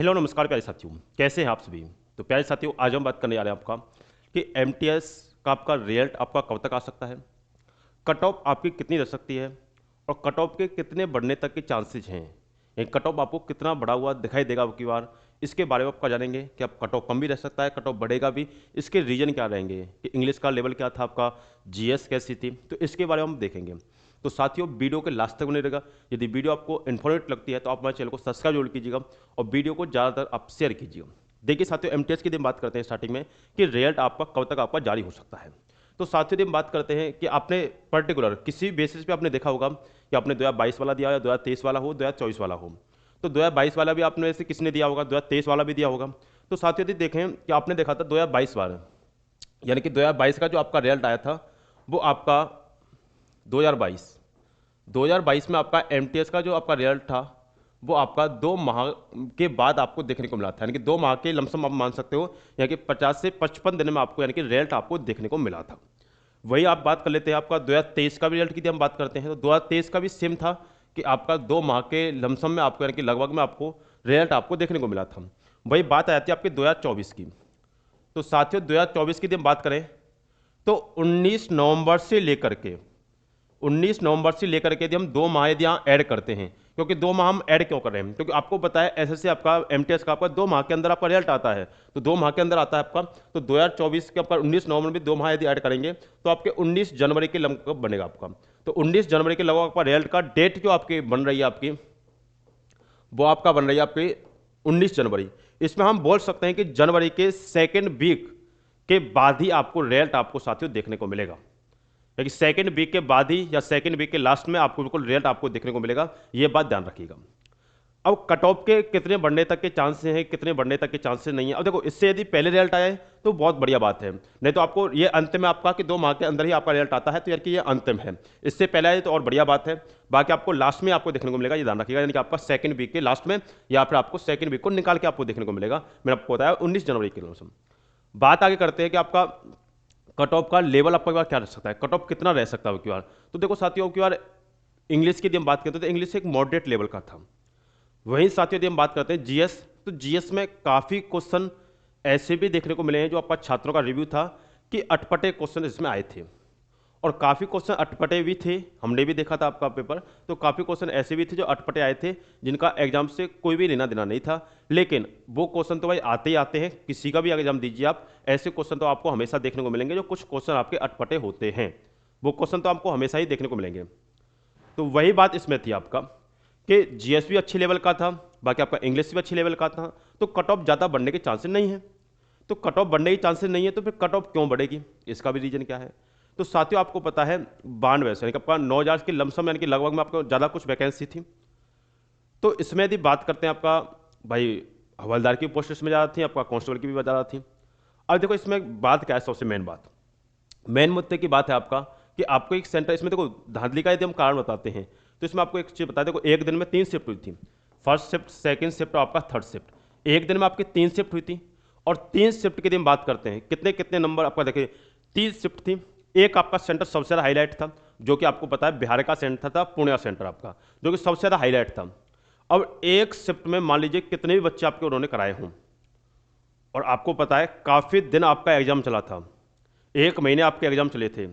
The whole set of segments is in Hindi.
हेलो नमस्कार प्यारे साथियों, कैसे हैं आप सभी। तो प्यारे साथियों, आज हम बात करने जा रहे हैं आपका कि एमटीएस का आपका रिजल्ट आपका कब तक आ सकता है, कट ऑफ आपकी कितनी रह सकती है और कट ऑफ के कितने बढ़ने तक के चांसेज हैं। ये कट ऑफ आपको कितना बढ़ा हुआ दिखाई देगा अब की बार, इसके बारे में आपका जानेंगे कि अब कट ऑफ कम भी रह सकता है, कट ऑफ बढ़ेगा भी, इसके रीजन क्या रहेंगे, कि इंग्लिश का लेवल क्या था आपका, जीएस कैसी थी, तो इसके बारे में हम देखेंगे। तो साथियों, वीडियो के लास्ट तक बने रहेगा। यदि वीडियो आपको इन्फॉर्मेटिव लगती है तो आप हमारे चैनल को सब्सक्राइब जरूर कीजिएगा और वीडियो को ज़्यादातर आप शेयर कीजिएगा। देखिए साथियों, एमटीएस की दिन बात करते हैं स्टार्टिंग में कि रिजल्ट आपका कब तक आपका जारी हो सकता है। तो साथियों, यदि हम बात करते हैं कि आपने पर्टिकुलर किसी बेसिस पे आपने देखा होगा कि आपने 2022 वाला दिया या 2023 वाला हो, 2024 वाला हो। तो 2022 वाला भी आपने वैसे किसने दिया होगा, 2023 वाला भी दिया होगा। तो साथियों, यदि देखें कि आपने देखा था 2022 वाला, यानी कि 2022 का जो आपका रिजल्ट आया था वो आपका 2022 2022 में आपका एमटीएस का जो आपका रिजल्ट था वो आपका 2 माह के बाद आपको देखने को मिला था, यानी कि 2 माह के लमसम आप मान सकते हो, यानी कि 50 से 55 दिन में आपको यानी कि रिजल्ट आपको देखने को मिला था। वही आप बात कर लेते हैं आपका 2023 का भी रिजल्ट की हम बात करते हैं, तो 2023 का भी सेम था कि आपका 2 माह के लमसम में आपको यानी कि लगभग में आपको रिजल्ट आपको देखने को मिला था। वही बात आ जाती है आपके 2024 की। तो साथियों, 2024 की हम बात करें तो 19 नवंबर से लेकर के 19 नवंबर से लेकर के यदि हम 2 माह यदि यहाँ ऐड करते हैं, क्योंकि 2 माह हम ऐड क्यों कर रहे हैं, क्योंकि आपको पता है एसएससी आपका एमटीएस का आपका 2 माह के अंदर आपका रिजल्ट आता है। तो 2 माह के अंदर आता है आपका, तो 2024 के आपका 19 नवंबर में 2 माह यदि ऐड करेंगे तो आपके 19 जनवरी के लगभग बनेगा आपका। तो 19 जनवरी के लगभग आपका रिजल्ट का डेट जो आपकी बन रही है आपकी, वो आपका बन रही है आपकी 19 जनवरी। इसमें हम बोल सकते हैं कि जनवरी के सेकेंड वीक के बाद ही आपको रिजल्ट आपको साथियों देखने को मिलेगा, क्योंकि सेकेंड वीक के बाद ही या सेकेंड वीक के लास्ट में आपको बिल्कुल रिजल्ट आपको देखने को मिलेगा। ये बात ध्यान रखिएगा। अब कट ऑफ के कितने बढ़ने तक के चांसेस हैं, कितने बढ़ने तक के चांसेस नहीं है। अब देखो, इससे यदि पहले रिजल्ट आया है तो बहुत बढ़िया बात है, नहीं तो आपको ये अंतिम में आपका कि 2 माह के अंदर ही आपका रिजल्ट आता है, तो यार कि ये अंतिम है। इससे पहले आए तो और बढ़िया बात है। बाकी आपको लास्ट में आपको देखने को मिलेगा, ये ध्यान रखिएगा, यानी कि आपका सेकंड वीक के लास्ट में या फिर आपको सेकंड वीक को निकाल के आपको देखने को मिलेगा। मैंने आपको बताया 19 जनवरी के मौसम। बात आगे करते हैं कि आपका कट ऑफ का लेवल आपका बार क्या रह सकता है, कट ऑफ कितना रह सकता है क्यू आर। तो देखो साथियों, क्यू आर इंग्लिश की यदि हम बात करते हैं तो इंग्लिश एक मॉडरेट लेवल का था। वहीं साथियों यदि हम बात करते हैं जीएस, तो जीएस में काफ़ी क्वेश्चन ऐसे भी देखने को मिले हैं जो आपका छात्रों का रिव्यू था कि अटपटे क्वेश्चन इसमें आए थे, और काफ़ी क्वेश्चन अटपटे भी थे। हमने भी देखा था आपका पेपर, तो काफ़ी क्वेश्चन ऐसे भी थे जो अटपटे आए थे, जिनका एग्जाम से कोई भी लेना देना नहीं था। लेकिन वो क्वेश्चन तो भाई आते ही आते हैं, किसी का भी एग्जाम दीजिए आप, ऐसे क्वेश्चन तो आपको हमेशा देखने को मिलेंगे। जो कुछ क्वेश्चन आपके अटपटे होते हैं वो क्वेश्चन तो आपको हमेशा ही देखने को मिलेंगे। तो वही बात इसमें थी आपका कि जीएस भी अच्छे लेवल का था, बाकी आपका इंग्लिश भी अच्छे लेवल का था, तो कट ऑफ ज़्यादा बढ़ने के चांसेस नहीं है। तो कट ऑफ बढ़ने के चांसेस नहीं है तो फिर कट ऑफ क्यों बढ़ेगी, इसका भी रीजन क्या है। तो साथियों, आपको पता है 92 यानी कि आपका 9,000 की लमसम, यानी कि लगभग में आपको ज़्यादा कुछ वैकेंसी थी। तो इसमें यदि बात करते हैं आपका भाई, हवलदार की पोस्ट इसमें ज़्यादा थी, आपका कांस्टेबल की भी ज़्यादा थी। अब देखो इसमें बात क्या है, सबसे मेन बात, मेन मुद्दे की बात है आपका कि आपको एक सेंटर, इसमें देखो धांधली का यदि हम कारण बताते हैं तो इसमें आपको एक चीज़ बता देखो, एक दिन में 3 शिफ्ट हुई थी, फर्स्ट शिफ्ट, सेकंड शिफ्ट और आपका थर्ड शिफ्ट। एक दिन में आपकी 3 शिफ्ट हुई थी, और 3 शिफ्ट की यदि हम बात करते हैं कितने कितने नंबर आपका देखिए, 3 शिफ्ट थी। एक आपका सेंटर सबसे ज़्यादा हाईलाइट था, जो कि आपको पता है बिहार का सेंटर था, पुणे का सेंटर आपका, जो कि सबसे ज़्यादा हाईलाइट था। अब एक शिफ्ट में मान लीजिए कितने भी बच्चे आपके उन्होंने कराए हों, और आपको पता है काफ़ी दिन आपका एग्जाम चला था, 1 महीने आपके एग्जाम चले थे।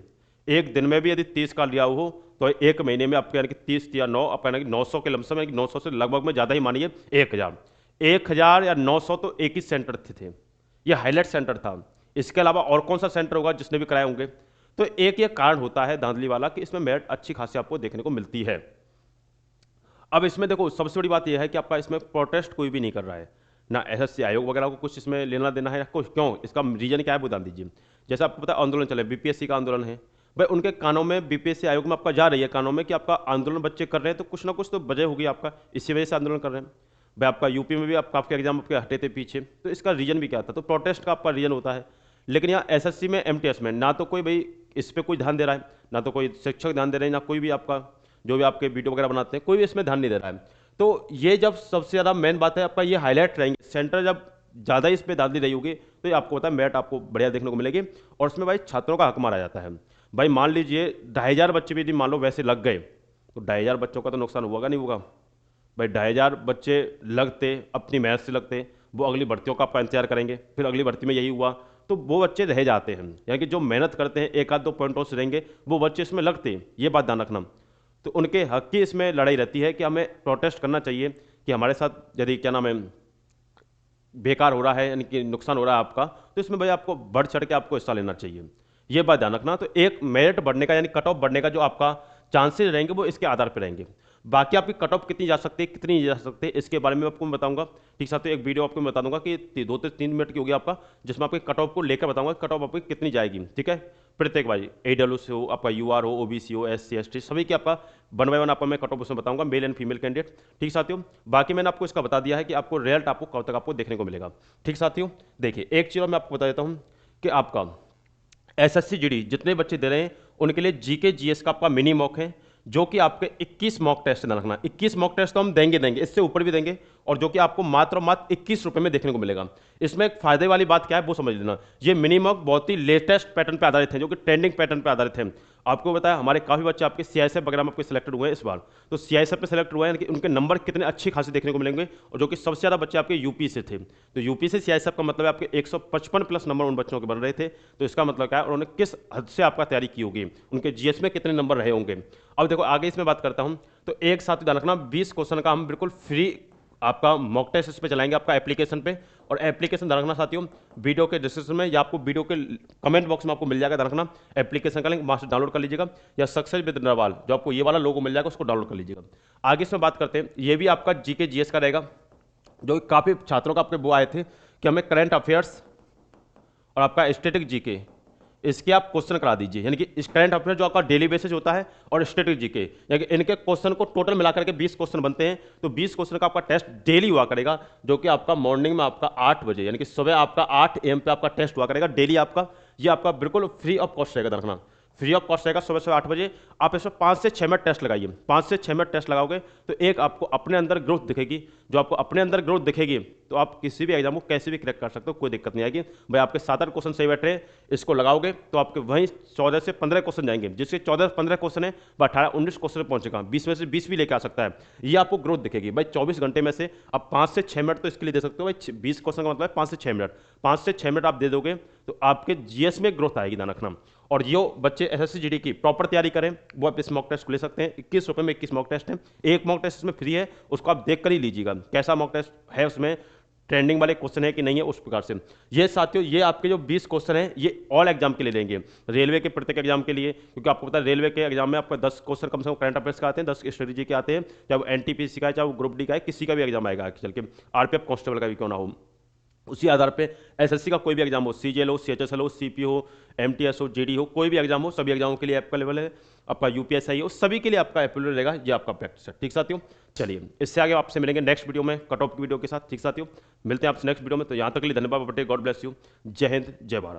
एक दिन में भी यदि 30 का लिया हो तो 1 महीने में आपके यानी कि 30 या 9 आपका यानी कि 900 के लमसम, यानी कि 900 से लगभग में ज़्यादा ही मानिए 1000, 1000 या 900 तो एक ही सेंटर थे। ये हाईलाइट सेंटर था। इसके अलावा और कौन सा सेंटर होगा जिसने भी कराए होंगे। तो एक ये कारण होता है धांधली वाला कि इसमें मेरिट अच्छी खासी आपको देखने को मिलती है। अब इसमें देखो सबसे बड़ी बात यह है कि आपका इसमें प्रोटेस्ट कोई भी नहीं कर रहा है, ना एसएससी आयोग वगैरह को कुछ इसमें लेना देना है या कुछ, क्यों, इसका रीजन क्या है बता दीजिए। जैसे आपको पता है आंदोलन चले, बीपीएससी का आंदोलन है, भाई उनके कानों में बीपीएससी आयोग में आपका जा रही है कानों में कि आपका आंदोलन बच्चे कर रहे हैं, तो कुछ ना कुछ तो वजह होगी आपका, इसी वजह से आंदोलन कर रहे हैं। भाई आपका यूपी में भी आपका आपके एग्जाम आपके हटे थे पीछे, तो इसका रीजन भी क्या था, तो प्रोटेस्ट का आपका रीजन होता है। लेकिन यहाँ एसएससी में एमटीएस में ना तो कोई भाई इस पर कोई ध्यान दे रहा है, ना तो कोई शिक्षक ध्यान दे रहे हैं, ना कोई भी आपका जो भी आपके वीडियो वगैरह बनाते हैं कोई भी इसमें ध्यान नहीं दे रहा है। तो ये जब सबसे ज़्यादा मेन बात है आपका, ये हाईलाइट रहेंगे सेंटर, जब ज़्यादा इस पर दादी रही होगी तो ये आपको पता है मेरिट आपको बढ़िया देखने को मिलेगी। और उसमें भाई छात्रों का हक मारा जाता है। भाई मान लीजिए 2500 बच्चे भी यदि मान लो वैसे लग गए, तो 2500 बच्चों का तो नुकसान होगा नहीं होगा, भाई 2,500 बच्चे लगते, अपनी मेहनत से लगते, वो अगली भर्तियों का आपका इंतजार करेंगे, फिर अगली भर्ती में यही हुआ, तो वो बच्चे रह जाते हैं। यानी कि जो मेहनत करते हैं, एक आध दो पॉइंटों से रहेंगे, वो बच्चे इसमें लगते हैं, ये बात ध्यान रखना। तो उनके हक की इसमें लड़ाई रहती है कि हमें प्रोटेस्ट करना चाहिए कि हमारे साथ यदि क्या नाम है बेकार हो रहा है, यानी कि नुकसान हो रहा है आपका, तो इसमें भाई आपको बढ़ चढ़ के आपको हिस्सा लेना चाहिए। ये बात ध्यान रखना। तो एक मेरिट बढ़ने का यानी कट ऑफ बढ़ने का जो आपका चांसेस रहेंगे वो इसके आधार पर रहेंगे। बाकी आपकी कट ऑफ कितनी जा सकती है, कितनी नहीं जा सकती है, इसके बारे में आपको मैं बताऊंगा। ठीक साथ, तो एक वीडियो आपको मैं बता दूंगा कि 2 से 3 मिनट की होगी आपका, जिसमें आपके कट ऑफ को लेकर बताऊंगा कट ऑफ आपकी कितनी जाएगी। ठीक है, प्रत्येक भाई AWS हो, आपका UR हो, OBC हो, SC ST, सभी की आपका 1 बाय 1 आपको मैं कट ऑफ उसमें बताऊंगा, मेल एंड फीमेल कैंडिडेट। ठीक साथियों, बाकी मैंने आपको इसका बता दिया है कि आपको रिजल्ट आपको कब तक आपको देखने को मिलेगा। ठीक साथियों, देखिए एक चीज़ मैं आपको बता देता हूँ कि आपका SSC GD जितने बच्चे दे रहे हैं उनके लिए GK GS का आपका मिनी मॉक है, जो कि आपके 21 मॉक टेस्ट ना रखना। 21 मॉक टेस्ट तो हम देंगे, इससे ऊपर भी देंगे, और जो कि आपको मात्र 21 रुपए में देखने को मिलेगा। इसमें एक फायदे वाली बात क्या है वो समझ लेना। ये मिनी मॉक बहुत ही लेटेस्ट पैटर्न पे आधारित है, जो कि ट्रेंडिंग पैटर्न पे आधारित है। आपको बताया हमारे काफी बच्चे आपके CISF वगैरह में आपके सिलेक्टेड हुए हैं इस बार, तो CISF में सिलेक्ट हुए हैं कि उनके नंबर कितने अच्छी खासी देखने को मिलेंगे, और जो कि सबसे ज्यादा बच्चे आपके यूपी से थे। तो यूपी से CISF का मतलब है आपके 155 प्लस नंबर उन बच्चों के बन रहे थे। तो इसका मतलब क्या है, उन्होंने किस हद से आपका तैयारी की होगी, उनके GS में कितने नंबर रहे होंगे। अब देखो आगे इसमें बात करता हूं, तो एक साथ ध्यान रखना 20 क्वेश्चन का हम बिल्कुल फ्री आपका मॉक टेस्ट इस पे चलाएंगे आपका एप्लीकेशन पे। और एप्लीकेशन ध्यान रखना साथियों, वीडियो के डिस्क्रिप्शन में या आपको वीडियो के कमेंट बॉक्स में आपको मिल जाएगा, ध्यान रखना एप्लीकेशन का लिंक वहां से डाउनलोड कर लीजिएगा, या सक्सेस विद नरवाल जो आपको ये वाला लोगो मिल जाएगा उसको डाउनलोड कर लीजिएगा। आगे इसमें बात करते हैं, ये भी आपका GK GS का रहेगा, जो काफी छात्रों का आपके वो आए थे कि हमें करंट अफेयर्स और आपका स्टैटिक GK इसके आप क्वेश्चन करा दीजिए। यानी कि इस करंट अफेयर जो आपका डेली बेसिस होता है, और स्टैटिक GK, यानी कि इनके क्वेश्चन को टोटल मिलाकर के 20 क्वेश्चन बनते हैं। तो 20 क्वेश्चन का आपका टेस्ट डेली हुआ करेगा, जो कि आपका मॉर्निंग में आपका 8 बजे, यानी कि सुबह आपका 8 AM पे आपका टेस्ट हुआ करेगा डेली आपका। ये आपका बिल्कुल फ्री ऑफ कॉस्ट रहेगा, रखना फ्री ऑफ कॉस्ट रहेगा। सुबह 8 बजे आप इसमें 5 से 6 मिनट टेस्ट लगाइए। 5 से 6 मिनट टेस्ट लगाओगे तो एक आपको अपने अंदर ग्रोथ दिखेगी। जो आपको अपने अंदर ग्रोथ दिखेगी तो आप किसी भी एग्जाम को कैसे भी क्रैक कर सकते हो, कोई दिक्कत नहीं आएगी। भाई आपके 7-8 क्वेश्चन सही बैठ रहे हैं, इसको लगाओगे तो आपके वहीं 14 से 15 क्वेश्चन जाएंगे, जिससे 14-15 क्वेश्चन है वह 18-19 क्वेश्चन पहुंचेगा, 20 में से 20 भी लेके आ सकता है। ये आपको ग्रोथ दिखेगी। भाई 24 घंटे में से आप 5 से 6 मिनट तो इसके लिए दे सकते हो। भाई 20 क्वेश्चन का मतलब है 5 से 6 मिनट, 5 से 6 मिनट आप दे दोगे तो आपके GS में ग्रोथ आएगी, ध्यान रखना। और जो बच्चे SSC GD की प्रॉपर तैयारी करें वो आप इस मॉक टेस्ट को ले सकते हैं। 21 रुपए में 21 मॉक टेस्ट है। एक मॉक टेस्ट इसमें फ्री है, उसको आप देख कर ही लीजिएगा कैसा मॉक टेस्ट है, उसमें ट्रेंडिंग वाले क्वेश्चन है कि नहीं है, उस प्रकार से। ये साथियों, ये आपके जो 20 क्वेश्चन है ये ऑल एग्जाम के लिए लेंगे, रेलवे के प्रत्येक एग्जाम के लिए, क्योंकि आपको पता है रेलवे के एग्जाम में आपको 10 क्वेश्चन कम से कम करंट अफेयर्स का आते हैं, 10 स्ट्रेटेजी के आते हैं, चाहे वो NTPC का है, चाहे वो ग्रुप D का है, किसी का भी एग्जाम आएगा चल के, RPF कांस्टेबल का भी क्यों ना हो। उसी आधार पे SSC का कोई भी एग्जाम हो, CGL हो, CHSL हो, CP हो, MTS हो, JD हो, कोई भी एग्जाम हो, सभी एग्जामों के लिए अवेलेबल है। आपका UPSI हो, सभी के लिए आपका अवेलेबल रहेगा। ये आपका प्रैक्टिस है। ठीक साथियों, चलिए इससे आगे आपसे मिलेंगे नेक्स्ट वीडियो में कट ऑफ की वीडियो के साथ। ठीक साथियों, मिलते हैं आपसे नेक्स्ट वीडियो में। तो यहाँ तक के लिए धन्यवाद, गॉड ब्लेस यू। जय हिंद, जय भारत।